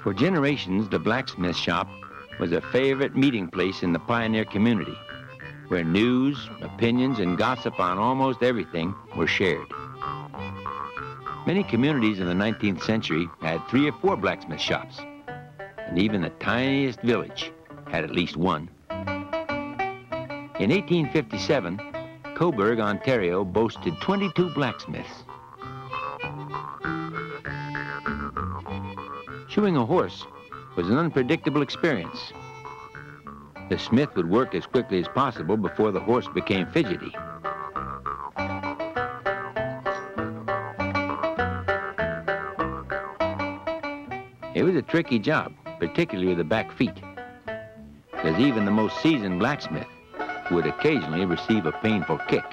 For generations, the blacksmith shop was a favorite meeting place in the pioneer community, where news, opinions, and gossip on almost everything were shared. Many communities in the 19th century had 3 or 4 blacksmith shops, and even the tiniest village had at least one. In 1857, Cobourg, Ontario boasted 22 blacksmiths. Shoeing a horse was an unpredictable experience. The smith would work as quickly as possible before the horse became fidgety. It was a tricky job, particularly with the back feet, because even the most seasoned blacksmith would occasionally receive a painful kick.